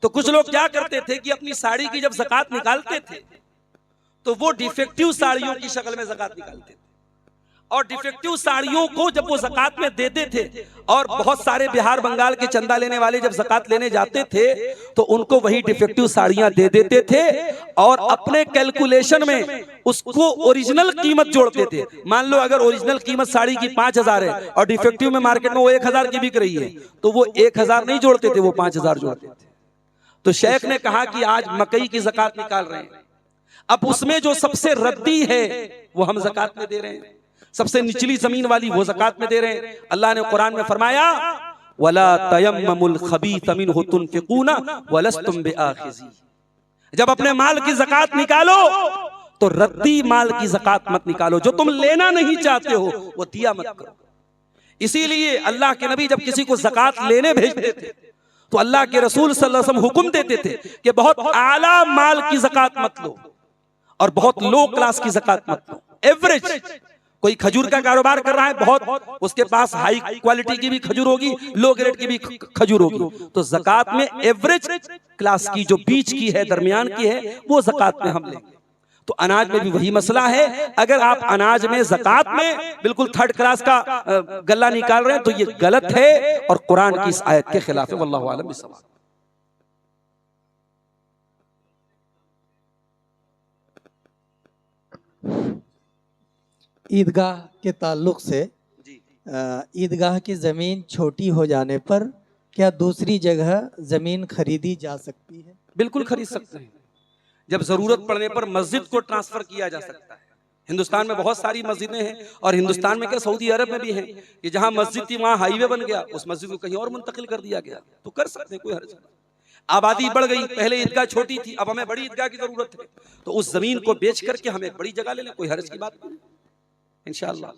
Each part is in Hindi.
तो कुछ लोग क्या करते थे कि अपनी साड़ी की जब ज़कात निकालते थे तो वो डिफेक्टिव साड़ियों की शक्ल में ज़कात निकालते थे, और डिफेक्टिव साड़ियों को जब वो ज़कात में देते थे, और बहुत सारे बिहार बंगाल के चंदा लेने वाले जब ज़कात लेने जाते थे तो उनको वही डिफेक्टिव साड़ियां दे देते थे, और अपने कैलकुलेशन में उसको ओरिजिनल कीमत जोड़ते थे। मान लो अगर ओरिजिनल कीमत साड़ी की 5,000 है और डिफेक्टिव में मार्केट में वो 1,000 की बिक रही है, तो वो 1,000 नहीं जोड़ते थे, वो 5,000 जोड़ते थे। तो शेख ने कहा कि आज मकई की ज़कात निकाल रहे हैं, अब उसमें जो सबसे रद्दी है वो हम ज़कात में दे रहे हैं, सबसे निचली जमीन वाली वो ज़कात में दे रहे हैं। अल्लाह ने कुरान में फरमाया वला तयम्ममुल खबीथ मिन्हु तुनफिकूना वलस्तुम बिआखिज़ी, जब अपने माल की ज़कात निकालो तो रद्दी माल की ज़कात मत निकालो, जो तुम लेना नहीं चाहते हो वो दिया मत करो। इसीलिए अल्लाह के नबी जब किसी को ज़कात लेने भेजते थे तो अल्लाह के रसूल सल्लल्लाहु अलैहि वसल्लम हुक्म देते थे कि बहुत आला माल की ज़कात मत लो और बहुत लो क्लास की ज़कात मत लो। एवरेज, कोई खजूर का कारोबार कर रहा है, बहुत उसके पास हाई क्वालिटी की भी खजूर होगी, लो ग्रेड की भी खजूर होगी, तो ज़कात में एवरेज क्लास की जो बीच की है, दरमियान की है, वो ज़कात में हम लेंगे। तो अनाज में भी वही मसला है, अगर आप अनाज में ज़कात में बिल्कुल थर्ड क्लास का गल्ला निकाल रहे हैं तो ये गलत है और कुरान की इस आयत के खिलाफ है। वल्लाहु आलम बिस्सवाब। ईदगाह के ताल्लुक से, ईदगाह की ज़मीन छोटी हो जाने पर क्या दूसरी जगह ज़मीन खरीदी जा सकती है? बिल्कुल खरीद सकते हैं, जब ज़रूरत पड़ने पर मस्जिद को ट्रांसफ़र किया जा सकता है। हिंदुस्तान में बहुत सारी मस्जिदें हैं, और हिंदुस्तान में क्या सऊदी अरब में भी हैं कि जहां मस्जिद थी वहां हाईवे बन गया, उस मस्जिद को कहीं और मुंतकिल कर दिया गया, तो कर सकते हैं, कोई हर्ज नहीं। आबादी बढ़ गई, पहले ईदगाह छोटी थी, अब हमें बड़ी ईदगाह की जरूरत है, तो उस जमीन को बेच करके हम एक बड़ी जगह ले लें, कोई हर्ज की बात नहीं इंशाअल्लाह।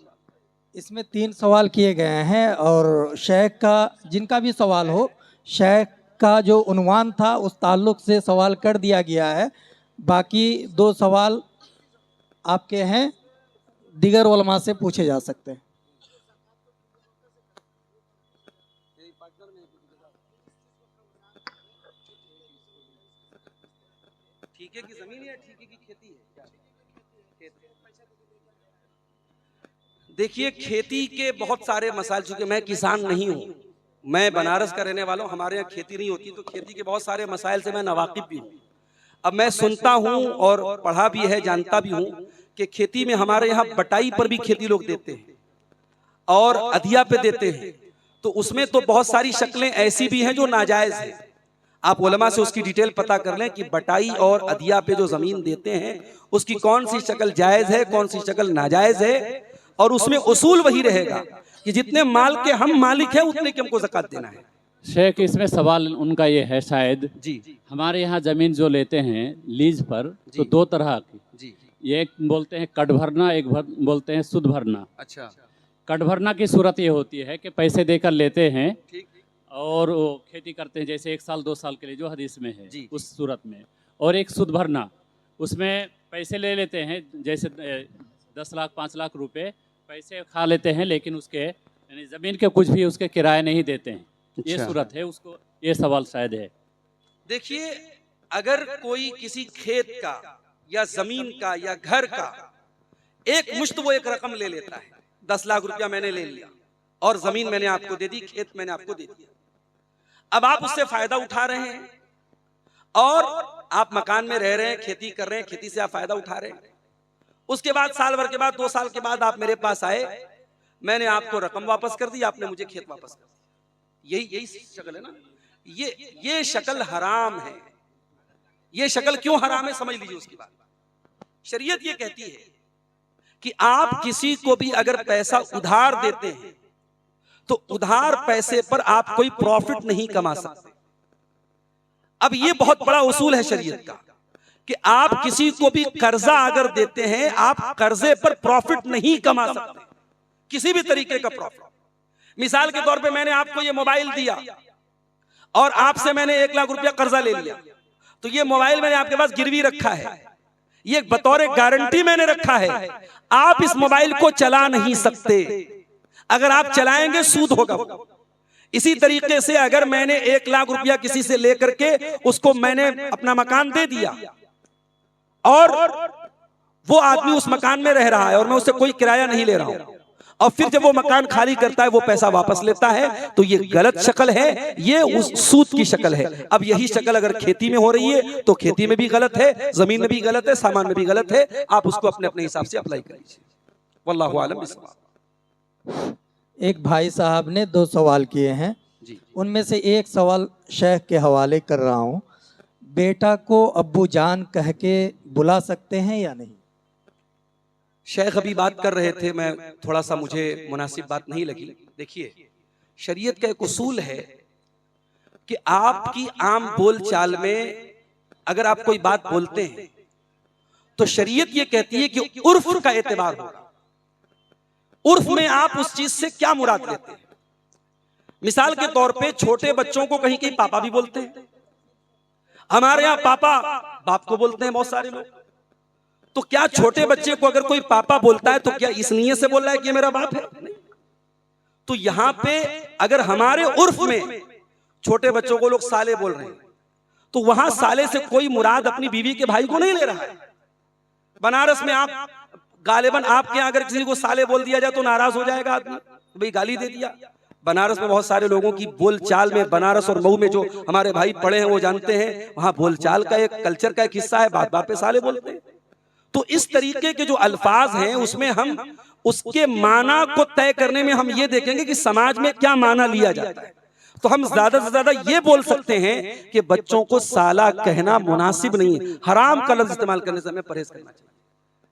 इसमें 3 सवाल किए गए हैं, और शेख का जिनका भी सवाल हो, शेख का जो उन्वान था उस ताल्लुक से सवाल कर दिया गया है। बाकी 2 सवाल आपके हैं, दीगर उलमा से पूछे जा सकते हैं। ठीके की जमीन है, ठीके की खेती है? देखिए, खेती के बहुत सारे मसाइल, चूंकि मैं किसान नहीं हूँ, मैं बनारस का रहने वाला हूँ, हमारे यहाँ खेती नहीं होती, तो खेती के बहुत सारे मसाइल से मैं नावाकिफ भी हूँ। अब मैं सुनता हूँ और पढ़ा भी है, जानता भी हूँ कि खेती में हमारे यहाँ बटाई पर भी खेती लोग देते हैं और अधिया पे देते हैं, तो उसमें तो बहुत सारी शक्लें ऐसी भी हैं जो नाजायज़ हैं। आप उलमा से उसकी डिटेल पता कर लें कि बटाई और अधिया पे जो ज़मीन देते हैं उसकी कौन सी शक्ल जायज़ है, कौन सी शक्ल नाजायज़ है, और उसमें उसूल वही रहेगा कि जितने माल के हम मालिक हैं उतने की हमको ज़कात देना है। शेख, इसमें सवाल उनका ये है शायद, जी, हमारे यहाँ ज़मीन जो लेते हैं लीज पर, तो 2 तरह की, जी, एक बोलते हैं कट भरना, एक बोलते हैं सुद भरना। अच्छा, कट भरना की सूरत ये होती है कि पैसे देकर लेते हैं ठीक, और वो खेती करते हैं, जैसे 1 साल 2 साल के लिए जो हदीस में है, जी, उस सूरत में। और एक सुद भरना, उसमें पैसे ले लेते हैं, जैसे 10 लाख 5 लाख रुपए पैसे खा लेते हैं, लेकिन उसके यानी ज़मीन के कुछ भी उसके किराए नहीं देते हैं। ये अच्छा। सूरत है, उसको ये सवाल शायद है। देखिए, अगर कोई किसी खेत का या जमीन का या घर का एक मुश्त वो एक रकम ले लेता है, 10 लाख रुपया मैंने ले लिया और जमीन मैंने आपको दे दी, खेत मैंने आपको दे दिया, अब आप उससे फायदा उठा रहे हैं और आप मकान में रह रहे हैं, खेती कर रहे हैं, खेती से आप फायदा उठा रहे हैं। उसके बाद साल भर के बाद, 2 साल के बाद आप मेरे पास आए, मैंने आपको रकम वापस कर दी, आपने मुझे खेत वापस कर दिया। यही शक्ल है ना, ये शक्ल हराम है। ये शक्ल क्यों हराम है समझ लीजिए उसकी बात। शरीयत ये कहती है कि आप किसी को भी अगर पैसा उधार देते हैं तो उधार पैसे पर आप कोई प्रॉफिट नहीं कमा सकते। अब ये बहुत बड़ा उसूल है शरीयत का कि आप किसी को भी कर्जा अगर देते हैं, आप कर्जे पर प्रॉफिट नहीं कमा सकते, किसी भी तरीके का प्रॉफिट। मिसाल के तौर पे मैंने आपको ये मोबाइल दिया और आपसे मैंने 1 लाख रुपया कर्जा ले लिया, तो ये मोबाइल मैंने आपके पास गिरवी रखा है, ये बतौर गारंटी मैंने रखा है। आप इस मोबाइल को चला नहीं सकते, अगर आप चलाएंगे सूद होगा। इसी तरीके से अगर मैंने 1 लाख रुपया किसी से लेकर के उसको मैंने अपना मकान दे दिया और वो आदमी उस मकान में रह रहा है और मैं उससे कोई किराया नहीं ले रहा हूं, और फिर जब वो मकान खाली करता है वो पैसा वापस लेता है, तो ये गलत शक्ल है, ये उस सूद की शक्ल है। अब यही शक्ल अगर खेती में हो रही है तो खेती में भी गलत है, जमीन में भी गलत है, सामान में भी गलत है। आप उसको अपने अपने हिसाब से अप्लाई करिए। वल्लाहु आलम बिस्सवाब। एक भाई साहब ने 2 सवाल किए हैं जी। उनमें से एक सवाल शेख के हवाले कर रहा हूँ। बेटा को अब्बू जान कह के बुला सकते हैं या नहीं? शेख अभी बात कर रहे थे, मैं थोड़ा सा मुझे मुनासिब बात नहीं लगी। देखिए, शरीयत का एक उसूल है कि आपकी आम बोल चाल में अगर आप कोई बात बोलते हैं तो शरीयत ये कहती है कि उर्फ का एतबार होगा। उर्फ में आप उस चीज से क्या मुराद लेते हैं। मिसाल के तौर पे छोटे बच्चों को कहीं कहीं पापा भी बोलते हैं। हमारे यहाँ पापा बाप को बोलते हैं बहुत सारे लोग। तो क्या छोटे बच्चे को अगर कोई पापा बोलता है तो क्या इस नीयत से बोल रहा है कि ये मेरा बाप है? नहीं। तो यहां पे अगर हमारे उर्फ में छोटे बच्चों को लोग साले बोल रहे हैं तो वहां साले से कोई मुराद अपनी बीवी के भाई को नहीं ले रहा है। बनारस में आप गालिबन आपके यहाँ अगर किसी को साले बोल दिया जाए तो नाराज हो जाएगा आदमी, भाई गाली दे दिया। बनारस में बहुत सारे लोगों की बोलचाल में, बनारस और मऊ में जो हमारे भाई पढ़े हैं वो जानते हैं, वहां बोलचाल का एक कल्चर का एक हिस्सा है, बात बात पे साले बोलते हैं। तो इस तरीके के जो अल्फाज हैं उसमें हम उसके माना को तय करने में हम ये देखेंगे कि समाज में क्या माना लिया जाता है। तो हम ज्यादा से ज्यादा ये बोल सकते हैं कि बच्चों को साला कहना मुनासिब नहीं है, हराम का लफ्ज इस्तेमाल करने से हमें परहेज करना चाहिए।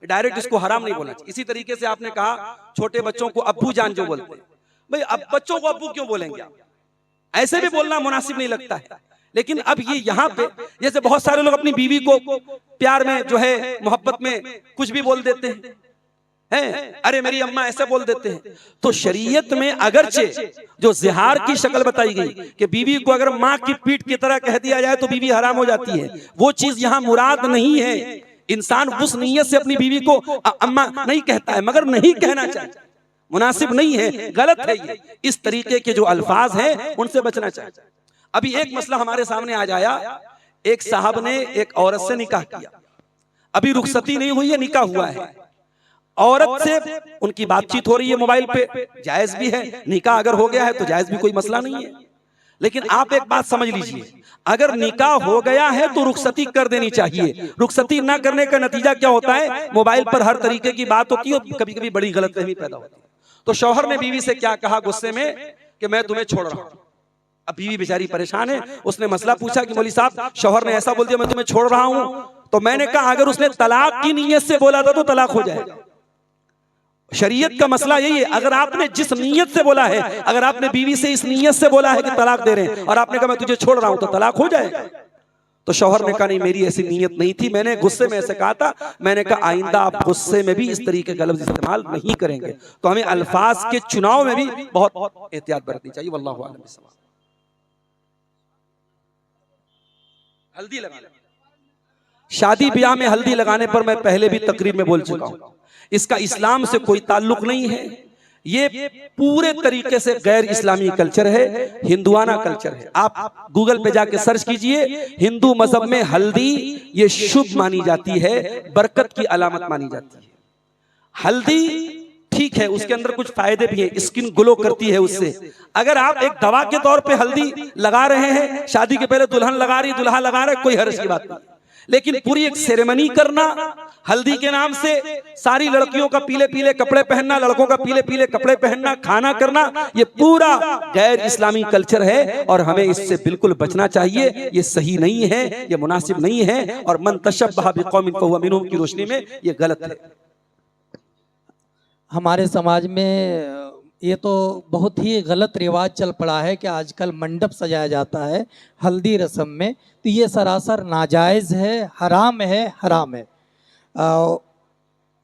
डायरेक्ट इसको हराम नहीं बोलना चाहिए। इसी तरीके से आपने कहा छोटे बच्चों को अब्बू जान जो बोलते हैं, भाई अब बच्चों को अब्बू क्यों बोलेंगे आप? ऐसे भी बोलना मुनासिब नहीं लगता है। लेकिन अब ये यहाँ पे जैसे बहुत सारे लोग अपनी बीवी को प्यार में जो है मोहब्बत में कुछ भी बोल देते हैं, अरे मेरी अम्मा ऐसे बोल देते हैं। तो शरीयत में अगरचे जो जिहार की शक्ल बताई गई कि बीवी को अगर माँ की पीठ की तरह कह दिया जाए तो बीवी हराम हो जाती है, वो चीज यहाँ मुराद नहीं है। इंसान उस नीयत से अपनी बीवी को अम्मा नहीं कहता है, मगर नहीं कहना चाहिए, मुनासिब नहीं है, गलत है ये। इस तरीके के जो अल्फाज हैं उनसे बचना चाहिए। अभी एक मसला हमारे सामने आ जाया, एक साहब ने एक औरत से निकाह किया, अभी रुखसती नहीं हुई है, निकाह हुआ है। औरत से उनकी बातचीत हो रही है मोबाइल पे, जायज भी है। निकाह अगर हो गया है तो जायज भी कोई मसला नहीं है। लेकिन आप एक बात समझ लीजिए, अगर निकाह हो गया है तो रुखसती कर देनी चाहिए। रुखसती ना करने का नतीजा क्या होता है? मोबाइल पर हर तरीके की बात होती है और कभी कभी बड़ी गलतफहमी पैदा होती है। तो शौहर ने बीवी से क्या कहा गुस्से में कि मैं तुम्हें छोड़ रहा हूं। अब बीवी बेचारी परेशान है, उसने मसला पूछा कि मौलवी साहब शौहर ने ऐसा बोल दिया मैं तुम्हें छोड़ रहा हूं। तो मैंने कहा अगर उसने तलाक की नीयत से बोला था तो तलाक हो जाएगा। शरीयत का मसला यही है, अगर आपने जिस नीयत से बोला है, अगर आपने बीवी से इस नीयत से बोला है कि तलाक दे रहे हैं और आपने कहा मैं तुझे छोड़ रहा हूं तो तलाक हो जाएगा। तो शौहर ने कहा नहीं मेरी ऐसी नीयत नहीं थी, मैंने गुस्से में ऐसे कहा था। मैंने कहा आइंदा आप गुस्से में भी इस तरीके का लफ्ज इस्तेमाल नहीं करेंगे। तो हमें अल्फाज के चुनाव में भी बहुत एहतियात बरतनी चाहिए। वल्लाहु आलम बिस्सवाब। हल्दी लगाने, शादी ब्याह में हल्दी लगाने पर मैं पहले भी तकरीर में बोल चुका हूं, इसका इस्लाम से कोई ताल्लुक नहीं है। ये पूरे तरीके से गैर इस्लामी कल्चर है, हिंदुआना कल्चर है। आप गूगल पे जाके सर्च कीजिए, हिंदू मजहब में हल्दी ये शुभ मानी जाती है, बरकत की अलामत मानी जाती है। हल्दी ठीक है, उसके अंदर कुछ फायदे भी हैं, स्किन ग्लो करती है उससे। अगर आप एक दवा के तौर पे हल्दी लगा रहे हैं, शादी के पहले दुल्हन लगा रही, दुल्हा लगा रहे, कोई हर्ज की बात नहीं। लेकिन पूरी एक सेरेमनी करना हल्दी के नाम से, सारी लड़कियों का पीले पीले कपड़े पहनना, लड़कों का पीले पीले कपड़े पहनना, खाना करना, ये पूरा गैर इस्लामी कल्चर है और हमें इससे बिल्कुल बचना चाहिए। ये सही नहीं है, ये मुनासिब नहीं है और मन तशब्बह बिकौमिन फहुवा मिनहुम की रोशनी में ये गलत है। हमारे समाज में ये तो बहुत ही गलत रिवाज चल पड़ा है कि आजकल मंडप सजाया जाता है हल्दी रस्म में, तो ये सरासर नाजायज़ है, हराम है, हराम है।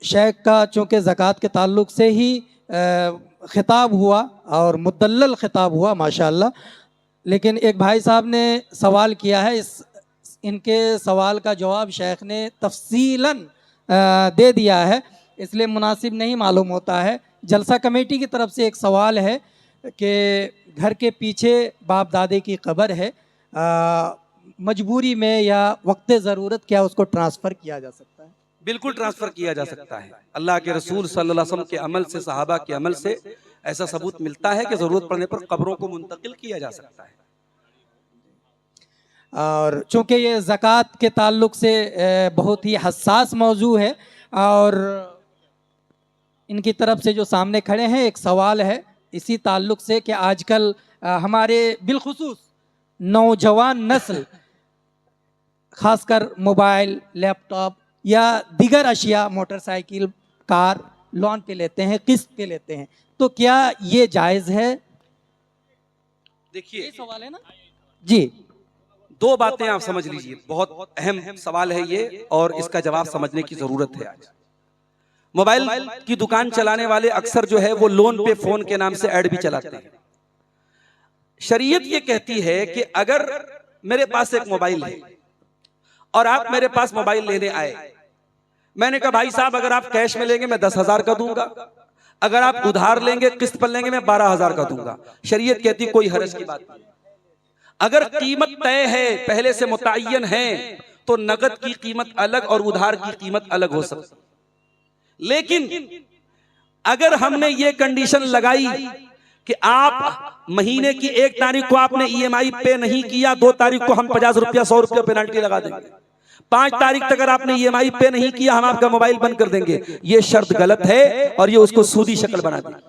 शेख का चूँकि ज़कात के ताल्लुक से ही खिताब हुआ और मुदल्लल खिताब हुआ माशाअल्लाह, लेकिन एक भाई साहब ने सवाल किया है, इनके सवाल का जवाब शेख ने तफसीलन दे दिया है, इसलिए मुनासिब नहीं मालूम होता है। जलसा कमेटी की तरफ से एक सवाल है कि घर के पीछे बाप दादे की कब्र है, मजबूरी में या वक्त ज़रूरत क्या उसको ट्रांसफ़र किया जा सकता है? बिल्कुल ट्रांसफर किया जा सकता है। अल्लाह के रसूल सल्लल्लाहु अलैहि वसल्लम के अमल से, सहाबा के अमल से ऐसा सबूत मिलता है कि ज़रूरत पड़ने पर कब्रों को मुंतकिल किया जा सकता है। और चूँकि ये ज़कात के ताल्लुक़ से बहुत ही हसास मौजू है, और इनकी तरफ से जो सामने खड़े हैं एक सवाल है इसी ताल्लुक़ से कि आजकल हमारे बिलखुसूस नौजवान नस्ल ख़ासकर मोबाइल, लैपटॉप या दीगर अशिया, मोटरसाइकिल, कार लोन पे लेते हैं, किस्त पे लेते हैं, तो क्या ये जायज़ है? देखिए, सवाल है ना जी। दो बातें आप समझ लीजिए, बहुत अहम सवाल है ये और इसका जवाब समझने की जरूरत है। आज मोबाइल की दुकान चलाने वाले अक्सर जो है वो लोन पे फोन के नाम से ऐड भी चलाते हैं। शरीयत ये कहती है कि अगर मेरे पास एक मोबाइल है और आप मेरे पास मोबाइल लेने आए, मैंने कहा भाई साहब अगर आप कैश में लेंगे मैं 10,000 का दूंगा, अगर आप उधार लेंगे, किस्त पर लेंगे, मैं 12,000 का दूंगा। शरीयत कहती कोई हरज की बात नहीं। अगर कीमत तय है, पहले से मुतय्यन है, तो नगद की कीमत अलग और उधार की कीमत अलग हो सकती। लेकिन अगर हमने ये कंडीशन लगाई कि आप महीने की 1 तारीख को आपने EMI पे नहीं किया, 2 तारीख को हम 50 रुपया 100 रुपया पेनल्टी लगा देंगे, 5 तारीख तक अगर आपने EMI पे नहीं किया हम आपका मोबाइल बंद कर देंगे, ये शर्त गलत है और ये उसको सूदी शक्ल बना देगी।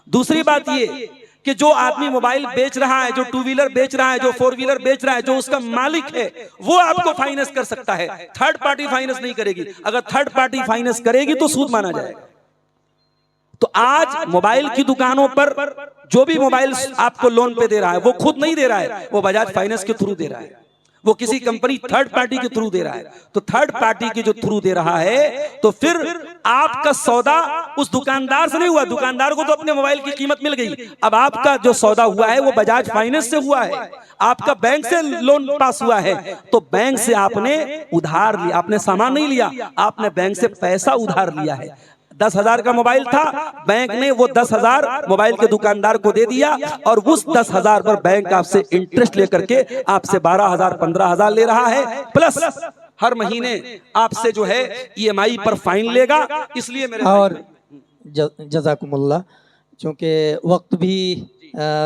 दूसरी बात ये कि जो आदमी मोबाइल बेच रहा है, जो 2 व्हीलर बेच रहा है, जो 4 व्हीलर बेच रहा है, जो उसका मालिक है, वो आपको फाइनेंस कर सकता है, थर्ड पार्टी फाइनेंस नहीं करेगी। अगर थर्ड पार्टी फाइनेंस करेगी तो सूद माना जाएगा। तो आज मोबाइल की दुकानों पर जो भी मोबाइल आपको लोन पे दे रहा है वो खुद नहीं दे रहा है, वो बजाज फाइनेंस के थ्रू दे रहा है, वो किसी कंपनी थर्ड पार्टी के थ्रू दे रहा है। तो थर्ड पार्टी के जो थ्रू दे रहा है तो फिर आपका सौदा उस दुकानदार से नहीं हुआ, दुकानदार को तो अपने मोबाइल की कीमत मिल गई, अब आपका जो सौदा हुआ है वो बजाज फाइनेंस से हुआ है, आपका बैंक से लोन पास हुआ है, तो बैंक से आपने उधार लिया, आपने सामान नहीं लिया, आपने बैंक से पैसा उधार लिया है। 10,000 का मोबाइल था, बैंक ने वो 10,000 मोबाइल के दुकानदार को दे दिया और उस 10,000 पर बैंक आपसे इंटरेस्ट लेकर के आपसे 12,000 15,000 ले रहा है, प्लस हर महीने आपसे जो है EMI पर फाइन लेगा। इसलिए मेरे और जज़ाकुमुल्लाह, चूँकि वक्त भी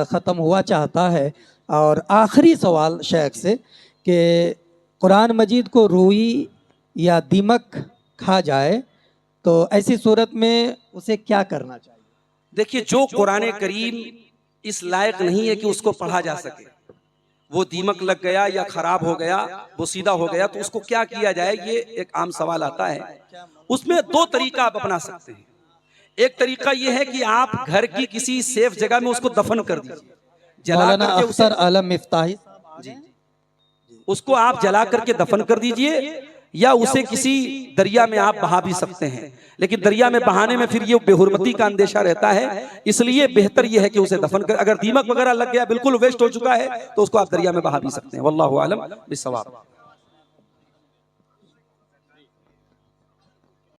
ख़त्म हुआ चाहता है, और आखिरी सवाल शेख से कि कुरान मजीद को रूई या दीमक खा जाए तो ऐसी सूरत में उसे क्या करना चाहिए? देखिए, जो कुरान करीम इस लायक नहीं है कि उसको पढ़ा जा सके, वो दीमक लग गया या खराब हो गया, वो सीधा हो गया, तो उसको क्या किया जाए, ये एक आम सवाल आता है। उसमें 2 तरीका आप अपना सकते हैं। एक तरीका ये है कि आप घर की किसी सेफ जगह में उसको दफन कर दीजिए, जला करके उसे, आलम मिफ्ताही जी, उसको आप जला करके दफन कर दीजिए, या उसे किसी दरिया में आप बहा भी सकते हैं। लेकिन दरिया में बहाने में फिर ये बेहुरमती का अंदेशा रहता है, इसलिए बेहतर ये है कि उसे दफन कर, अगर दीमक वगैरह लग गया, बिल्कुल वेस्ट हो चुका है, तो उसको आप दरिया में बहा भी सकते हैं। वल्लाहु आलम बिस्सवाब।